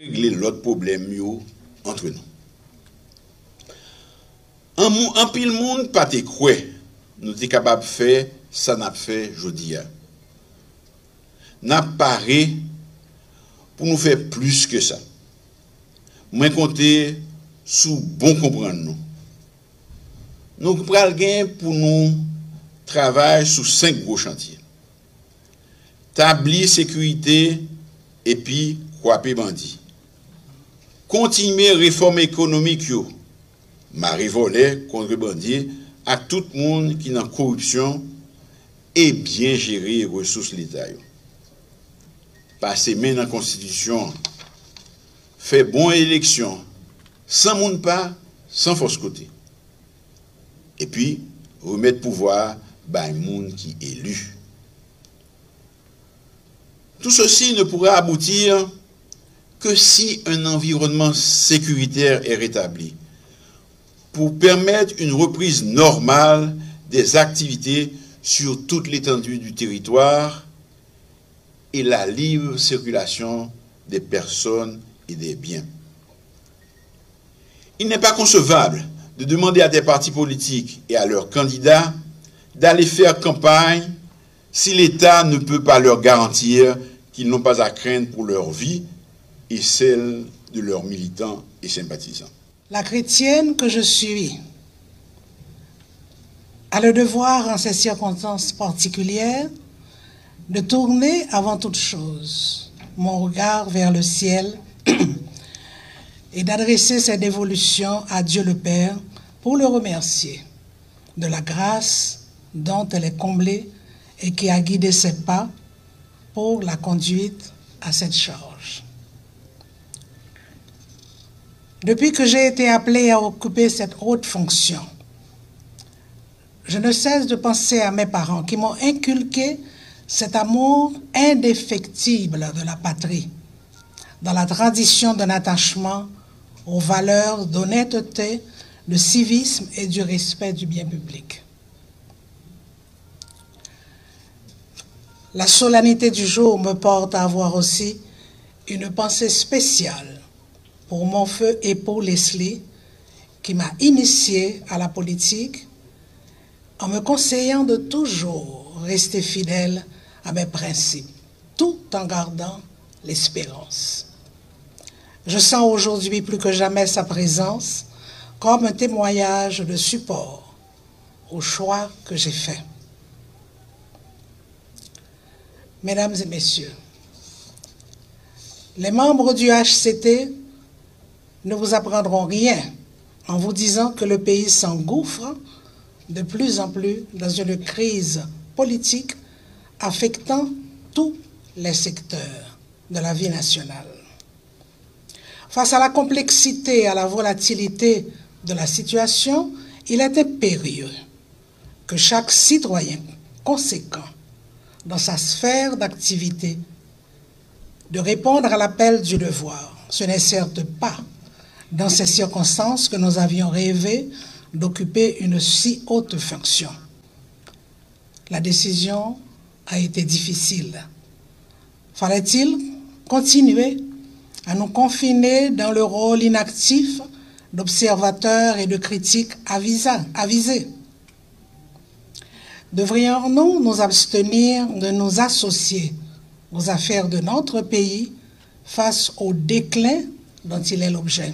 régler l'autre problème yo entre nous. En pile monde pas te croire nous sommes capables de faire ça n'a fait jodi a. N'a paré pour nous faire plus que ça. Moi compter sous bon comprendre nous. Nous pral gain pour nous travailler sur 5 gros chantiers. Tablir sécurité et puis croiper bandit. Continuer réforme économique yo. Marie volet contre bandit à tout le monde qui dans corruption et bien gérer les ressources l'État. Passer main dans la Constitution, faire bonne élection, sans monde pas, sans force côté. Et puis, remettre pouvoir à un monde qui est élu. Tout ceci ne pourra aboutir que si un environnement sécuritaire est rétabli pour permettre une reprise normale des activités sur toute l'étendue du territoire et la libre circulation des personnes et des biens. Il n'est pas concevable de demander à des partis politiques et à leurs candidats d'aller faire campagne si l'État ne peut pas leur garantir qu'ils n'ont pas à craindre pour leur vie et celle de leurs militants et sympathisants. La chrétienne que je suis a le devoir, en ces circonstances particulières, de tourner avant toute chose mon regard vers le ciel et d'adresser cette dévolution à Dieu le Père pour le remercier de la grâce dont elle est comblée et qui a guidé ses pas pour la conduite à cette charge. Depuis que j'ai été appelée à occuper cette haute fonction, je ne cesse de penser à mes parents qui m'ont inculqué cet amour indéfectible de la patrie, dans la tradition d'un attachement aux valeurs d'honnêteté, de civisme et du respect du bien public. La solennité du jour me porte à avoir aussi une pensée spéciale pour mon feu époux Leslie, qui m'a initié à la politique en me conseillant de toujours rester fidèle à mes principes, tout en gardant l'espérance. Je sens aujourd'hui plus que jamais sa présence comme un témoignage de support au choix que j'ai fait. Mesdames et messieurs, les membres du HCT ne vous apprendront rien en vous disant que le pays s'engouffre de plus en plus dans une crise politique affectant tous les secteurs de la vie nationale. Face à la complexité et à la volatilité de la situation, il est impérieux que chaque citoyen conséquent dans sa sphère d'activité de répondre à l'appel du devoir. Ce n'est certes pas dans ces circonstances que nous avions rêvé d'occuper une si haute fonction. La décision a été difficile. Fallait-il continuer à nous confiner dans le rôle inactif d'observateurs et de critiques avisés? Devrions-nous nous abstenir de nous associer aux affaires de notre pays face au déclin dont il est l'objet?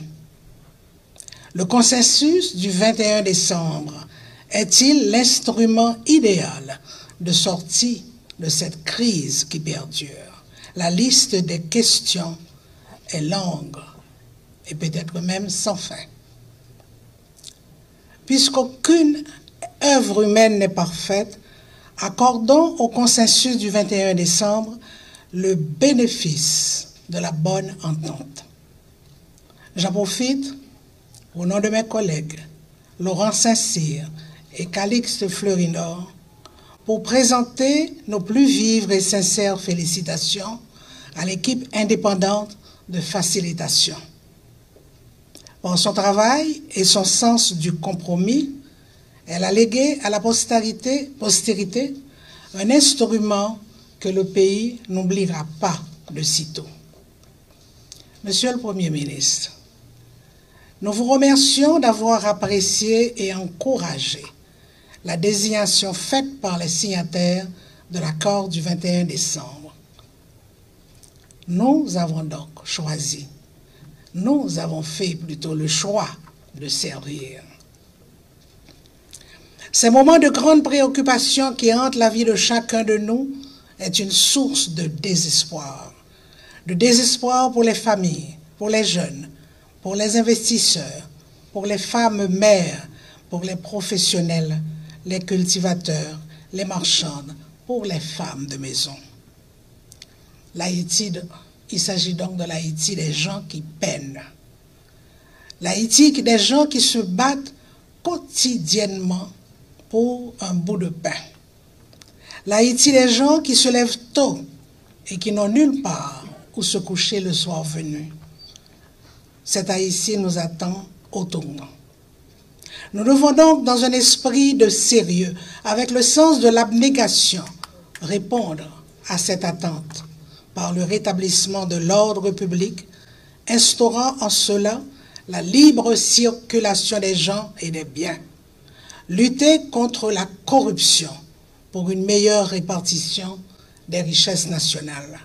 Le consensus du 21 décembre est-il l'instrument idéal de sortie de cette crise qui perdure? La liste des questions est longue et peut-être même sans fin. Puisqu'aucune œuvre humaine n'est parfaite, accordons au consensus du 21 décembre le bénéfice de la bonne entente. J'en profite, au nom de mes collègues, Laurent Saint-Cyr et Calixte Fleurinor, pour présenter nos plus vives et sincères félicitations à l'équipe indépendante de facilitation. Par son travail et son sens du compromis, elle a légué à la postérité un instrument que le pays n'oubliera pas de sitôt. Monsieur le Premier ministre, nous vous remercions d'avoir apprécié et encouragé la désignation faite par les signataires de l'accord du 21 décembre. Nous avons donc choisi, nous avons fait plutôt le choix de servir. Ces moments de grande préoccupation qui hantent la vie de chacun de nous est une source de désespoir. De désespoir pour les familles, pour les jeunes, pour les investisseurs, pour les femmes mères, pour les professionnels, les cultivateurs, les marchandes, pour les femmes de maison. L'Haïti, il s'agit donc de l'Haïti des gens qui peinent. L'Haïti des gens qui se battent quotidiennement pour un bout de pain. L'Haïti des gens qui se lèvent tôt et qui n'ont nulle part où se coucher le soir venu. Cet Haïti nous attend au tournant. Nous devons donc, dans un esprit de sérieux, avec le sens de l'abnégation, répondre à cette attente par le rétablissement de l'ordre public, instaurant en cela la libre circulation des gens et des biens, lutter contre la corruption pour une meilleure répartition des richesses nationales.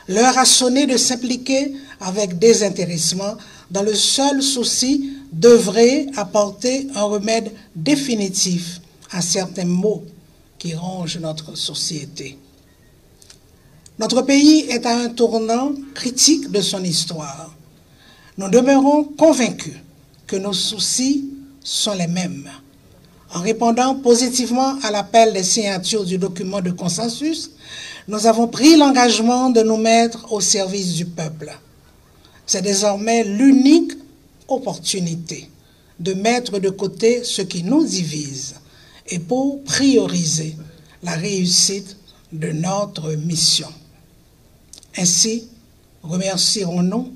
L'heure a sonné de s'impliquer avec désintéressement dans le seul souci d'œuvrer à apporter un remède définitif à certains maux qui rongent notre société. Notre pays est à un tournant critique de son histoire. Nous demeurons convaincus que nos soucis sont les mêmes. En répondant positivement à l'appel des signatures du document de consensus, nous avons pris l'engagement de nous mettre au service du peuple. C'est désormais l'unique opportunité de mettre de côté ce qui nous divise et pour prioriser la réussite de notre mission. Ainsi, remercierons-nous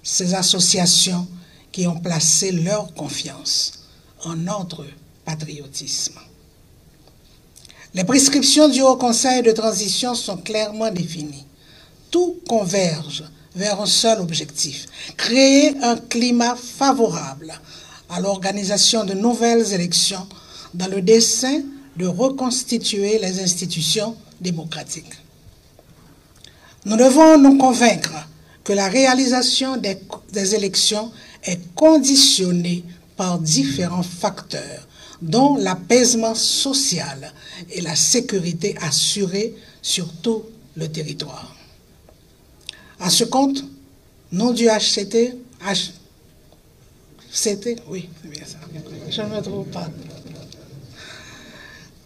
ces associations qui ont placé leur confiance en notre patriotisme. Les prescriptions du Haut Conseil de transition sont clairement définies. Tout converge vers un seul objectif, créer un climat favorable à l'organisation de nouvelles élections dans le dessein de reconstituer les institutions démocratiques. Nous devons nous convaincre que la réalisation des élections est conditionnée par différents facteurs, dont l'apaisement social et la sécurité assurée sur tout le territoire. À ce compte, nom du HCT, oui, c'est bien ça, je ne me trompe pas.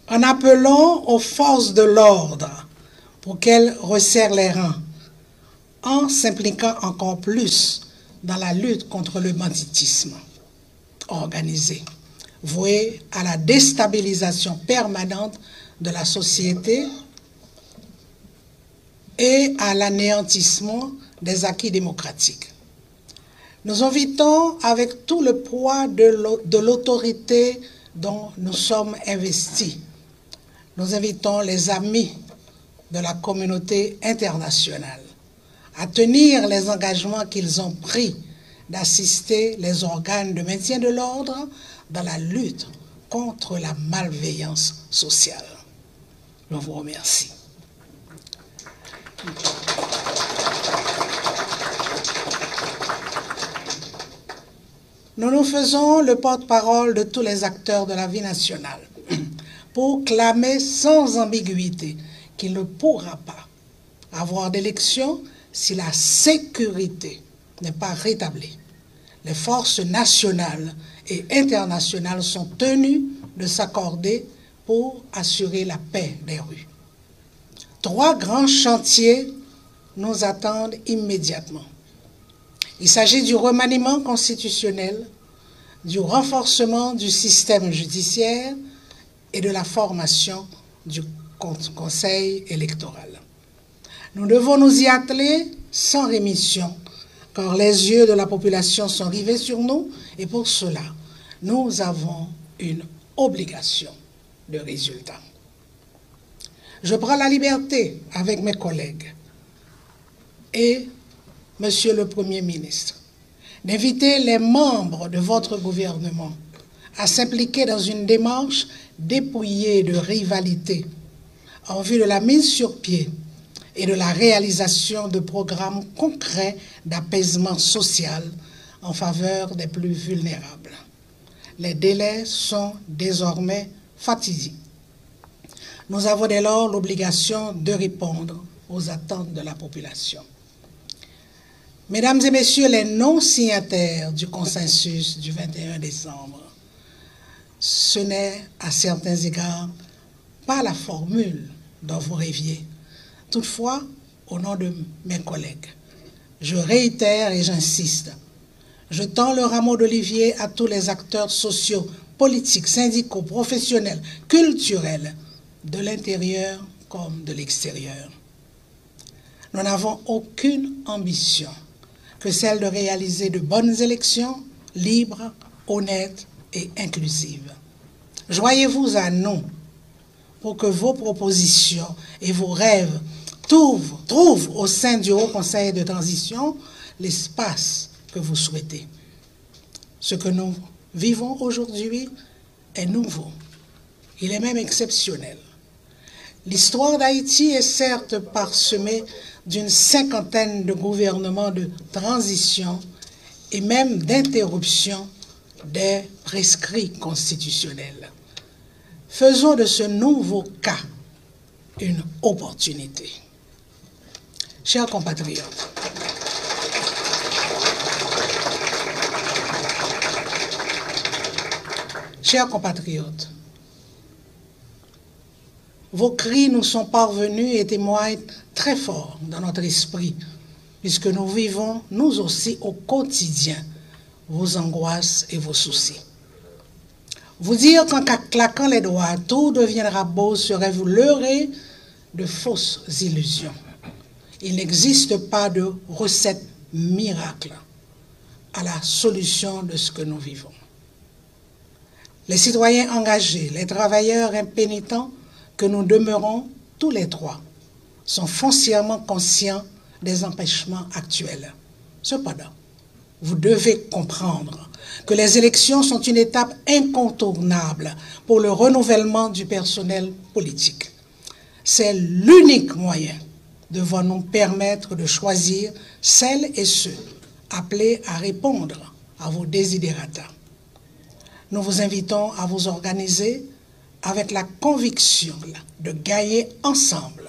En appelant aux forces de l'ordre pour qu'elles resserrent les rangs, en s'impliquant encore plus dans la lutte contre le banditisme organisé, voué à la déstabilisation permanente de la société et à l'anéantissement des acquis démocratiques. Nous invitons avec tout le poids de l'autorité dont nous sommes investis. Nous invitons les amis de la communauté internationale à tenir les engagements qu'ils ont pris d'assister les organes de maintien de l'ordre dans la lutte contre la malveillance sociale. Je vous remercie. Nous nous faisons le porte-parole de tous les acteurs de la vie nationale pour clamer sans ambiguïté qu'il ne pourra pas avoir d'élection si la sécurité n'est pas rétablie. Les forces nationales et internationales sont tenues de s'accorder pour assurer la paix des rues. 3 grands chantiers nous attendent immédiatement. Il s'agit du remaniement constitutionnel, du renforcement du système judiciaire et de la formation du Conseil électoral. Nous devons nous y atteler sans rémission, car les yeux de la population sont rivés sur nous et pour cela, nous avons une obligation de résultat. Je prends la liberté avec mes collègues et Monsieur le Premier ministre, d'inviter les membres de votre gouvernement à s'impliquer dans une démarche dépouillée de rivalité en vue de la mise sur pied et de la réalisation de programmes concrets d'apaisement social en faveur des plus vulnérables. Les délais sont désormais fatidiques. Nous avons dès lors l'obligation de répondre aux attentes de la population. Mesdames et messieurs les non-signataires du consensus du 21 décembre, ce n'est à certains égards pas la formule dont vous rêviez. Toutefois, au nom de mes collègues, je réitère et j'insiste, je tends le rameau d'olivier à tous les acteurs sociaux, politiques, syndicaux, professionnels, culturels, de l'intérieur comme de l'extérieur. Nous n'avons aucune ambition que celle de réaliser de bonnes élections, libres, honnêtes et inclusives. Joignez-vous à nous pour que vos propositions et vos rêves trouvent au sein du Haut Conseil de transition l'espace que vous souhaitez. Ce que nous vivons aujourd'hui est nouveau. Il est même exceptionnel. L'histoire d'Haïti est certes parsemée d'une cinquantaine de gouvernements de transition et même d'interruption des prescrits constitutionnels. Faisons de ce nouveau cas une opportunité. Chers compatriotes, vos cris nous sont parvenus et témoignent très fort dans notre esprit, puisque nous vivons, nous aussi, au quotidien, vos angoisses et vos soucis. Vous dire qu'en claquant les doigts, tout deviendra beau serait vous leurrer de fausses illusions. Il n'existe pas de recette miracle à la solution de ce que nous vivons. Les citoyens engagés, les travailleurs impénitents que nous demeurons tous les trois sont foncièrement conscients des empêchements actuels. Cependant, vous devez comprendre que les élections sont une étape incontournable pour le renouvellement du personnel politique. C'est l'unique moyen devant nous permettre de choisir celles et ceux appelés à répondre à vos desiderata. Nous vous invitons à vous organiser avec la conviction de gagner ensemble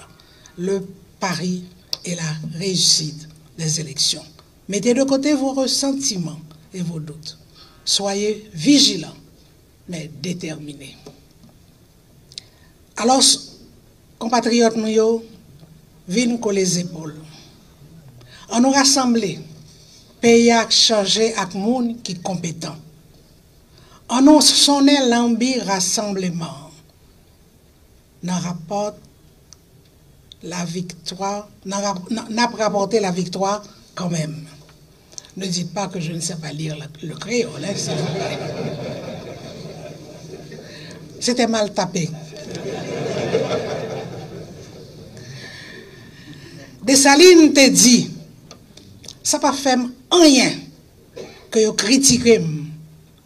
le pari et la réussite des élections. Mettez de côté vos ressentiments et vos doutes. Soyez vigilants, mais déterminés. Alors, compatriotes nous, venez coller les épaules. On nous rassembler, pays à changer avec monde qui est compétent. On nous sonner l'ambi rassemblement. N'a rapporte la victoire, n'a rapporté la victoire quand même. Ne dites pas que je ne sais pas lire le créole, hein, s'il vous plaît. C'était mal tapé. Dessalines te dit, ça pas fait rien que vous critiquez,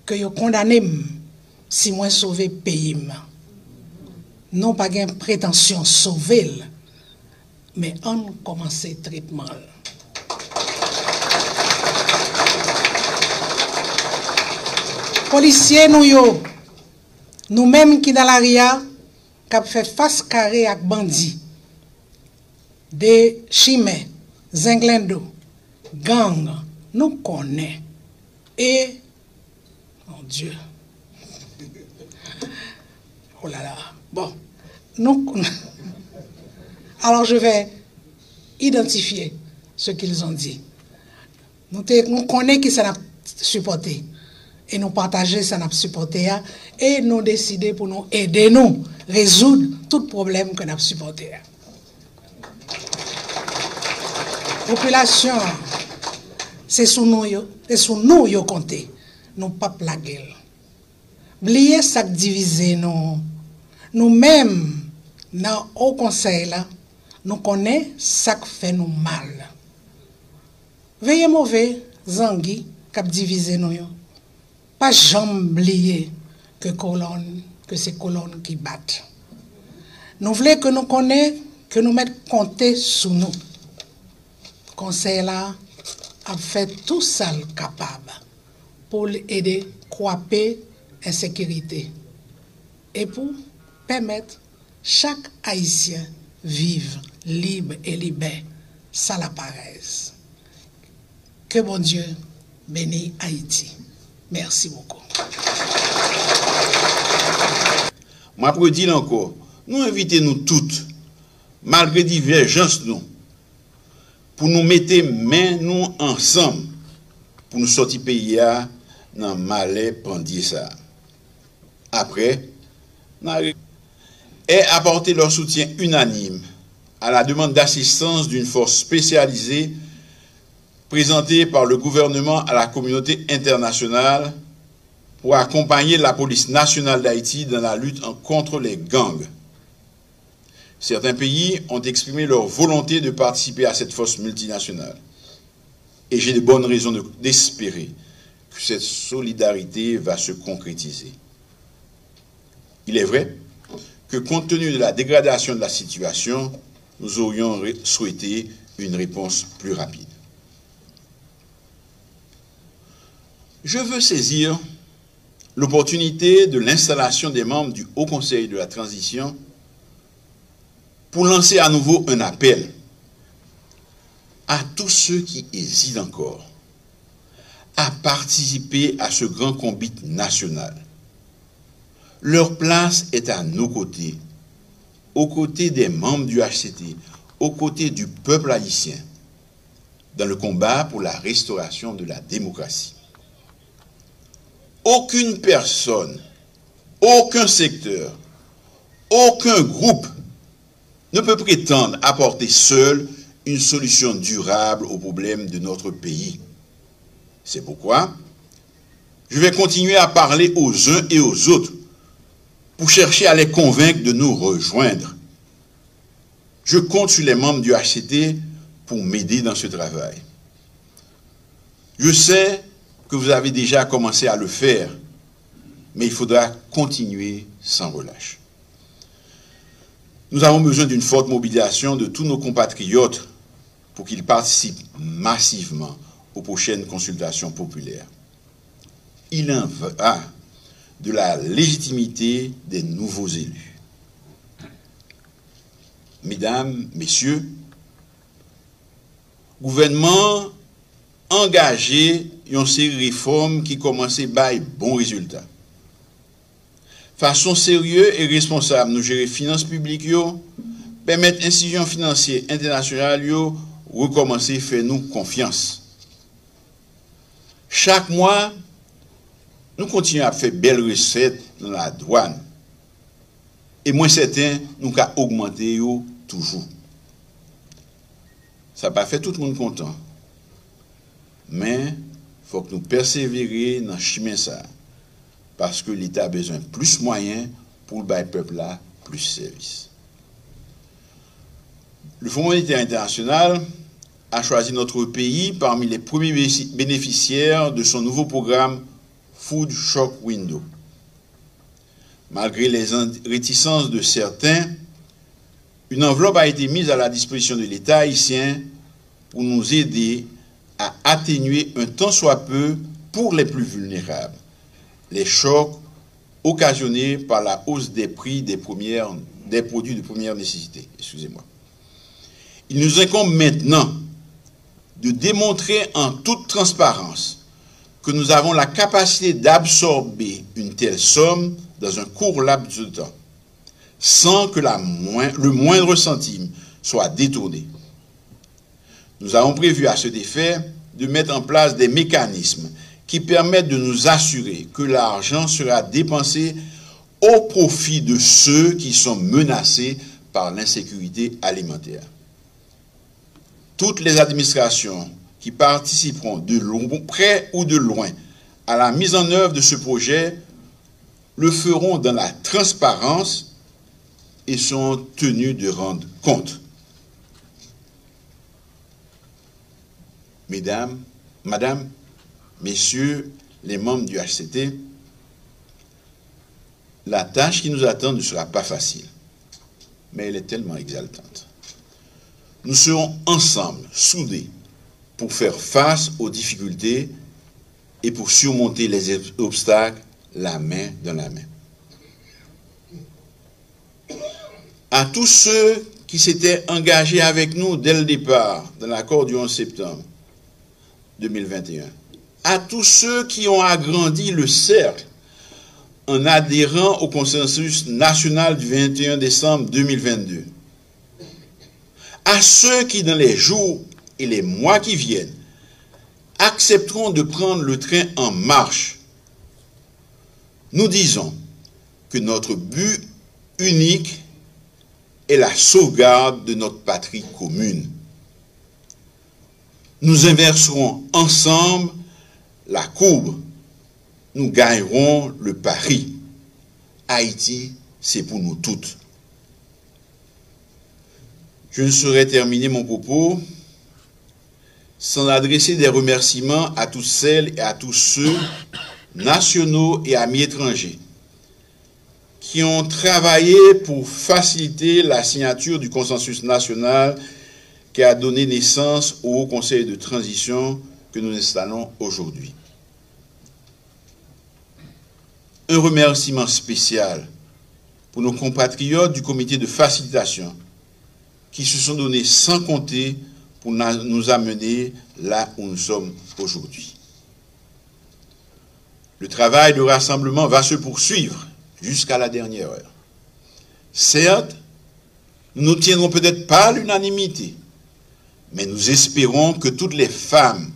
que vous condamnez si moi sauver le pays. Non pas de prétention sauver, mais on commence le traitement. Policiers nous-mêmes qui dans l'aria, qui fait face carré avec bandits, des chimères, zinglendo, gang, nous connaissons. Et, mon Dieu, oh là là, bon, nous, alors je vais identifier ce qu'ils ont dit. Nous connaissons qui ça n'a supporté. Et nous partager ça n'a supporté et nous décider pour nous aider nous résoudre tout problème que nous avons supporté. Population, c'est sous nous yo compter, nous pas la gueule. Oubliez ça diviser nous-mêmes dans au conseil là, nous connaissons ça qui fait nous mal. Veillez mauvais, Zangui, cap divisé nous. Pas jamais oublier que c'est colonne qui battent. Nous voulons que nous connaissions, que nous mettions compter sur nous. Conseil là a fait tout ça capable pour aider à croiser l'insécurité et pour permettre chaque Haïtien vivre libre et libère, ça la paraisse. Que bon Dieu bénisse Haïti. Merci beaucoup. Moi, pour dire encore, nous invitons nous toutes, malgré divergences nous, pour nous mettre main nous ensemble, pour nous sortir pays dans le malais pendier ça. Après, et apporter leur soutien unanime à la demande d'assistance d'une force spécialisée présentée par le gouvernement à la communauté internationale pour accompagner la police nationale d'Haïti dans la lutte contre les gangs. Certains pays ont exprimé leur volonté de participer à cette force multinationale. Et j'ai de bonnes raisons d'espérer que cette solidarité va se concrétiser. Il est vrai que compte tenu de la dégradation de la situation, nous aurions souhaité une réponse plus rapide. Je veux saisir l'opportunité de l'installation des membres du Haut Conseil de la Transition pour lancer à nouveau un appel à tous ceux qui hésitent encore à participer à ce grand combat national. Leur place est à nos côtés, aux côtés des membres du HCT, aux côtés du peuple haïtien, dans le combat pour la restauration de la démocratie. Aucune personne, aucun secteur, aucun groupe ne peut prétendre apporter seul une solution durable aux problèmes de notre pays. C'est pourquoi je vais continuer à parler aux uns et aux autres pour chercher à les convaincre de nous rejoindre. Je compte sur les membres du HCT pour m'aider dans ce travail. Je sais que vous avez déjà commencé à le faire, mais il faudra continuer sans relâche. Nous avons besoin d'une forte mobilisation de tous nos compatriotes pour qu'ils participent massivement aux prochaines consultations populaires. Il en va de la légitimité des nouveaux élus. Mesdames, Messieurs, gouvernement engagé une série de réformes qui commencent à bailler bons résultats. Façon sérieuse et responsable, nous gérer finances publiques, permettre institutions financières internationales, recommencer à faire nous confiance. Chaque mois, nous continuons à faire belles recettes dans la douane. Et moins certain, nous avons augmenté toujours. Ça n'a pas fait tout le monde content. Mais il faut que nous persévérer dans le chemin ça. Parce que l'État a besoin de plus de moyens pour le peuple là plus de services. Le Fonds monétaire international a choisi notre pays parmi les premiers bénéficiaires de son nouveau programme Food Shock Window. Malgré les réticences de certains, une enveloppe a été mise à la disposition de l'État haïtien pour nous aider à atténuer un tant soit peu pour les plus vulnérables les chocs occasionnés par la hausse des prix des produits de première nécessité. Excusez-moi. Il nous incombe maintenant de démontrer en toute transparence que nous avons la capacité d'absorber une telle somme dans un court laps de temps, sans que le moindre centime soit détourné. Nous avons prévu à cet effet de mettre en place des mécanismes qui permettent de nous assurer que l'argent sera dépensé au profit de ceux qui sont menacés par l'insécurité alimentaire. Toutes les administrations qui participeront de près ou de loin à la mise en œuvre de ce projet le feront dans la transparence et sont tenus de rendre compte. Madame, Messieurs les membres du HCT, la tâche qui nous attend ne sera pas facile, mais elle est tellement exaltante. Nous serons ensemble, soudés, pour faire face aux difficultés et pour surmonter les obstacles, la main dans la main. À tous ceux qui s'étaient engagés avec nous dès le départ dans l'accord du 11 septembre 2021, à tous ceux qui ont agrandi le cercle en adhérant au consensus national du 21 décembre 2022, à ceux qui, dans les jours et les mois qui viennent, accepteront de prendre le train en marche, nous disons que notre but unique est la sauvegarde de notre patrie commune. Nous inverserons ensemble la courbe. Nous gagnerons le pari. Haïti, c'est pour nous toutes. Je ne saurais terminer mon propos sans adresser des remerciements à toutes celles et à tous ceux, nationaux et amis étrangers, qui ont travaillé pour faciliter la signature du consensus national qui a donné naissance au Haut Conseil de transition que nous installons aujourd'hui. Un remerciement spécial pour nos compatriotes du comité de facilitation qui se sont donnés sans compter pour nous amener là où nous sommes aujourd'hui. Le travail de rassemblement va se poursuivre jusqu'à la dernière heure. Certes, nous n'obtiendrons peut-être pas l'unanimité, mais nous espérons que toutes les femmes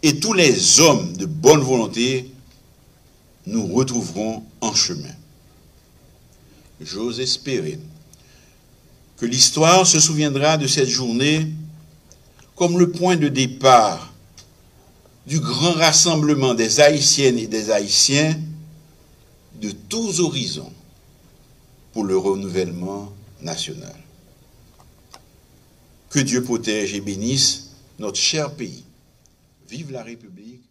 et tous les hommes de bonne volonté nous retrouveront en chemin. J'ose espérer que l'histoire se souviendra de cette journée comme le point de départ du grand rassemblement des Haïtiennes et des Haïtiens de tous horizons pour le renouvellement national. Que Dieu protège et bénisse notre cher pays. Vive la République!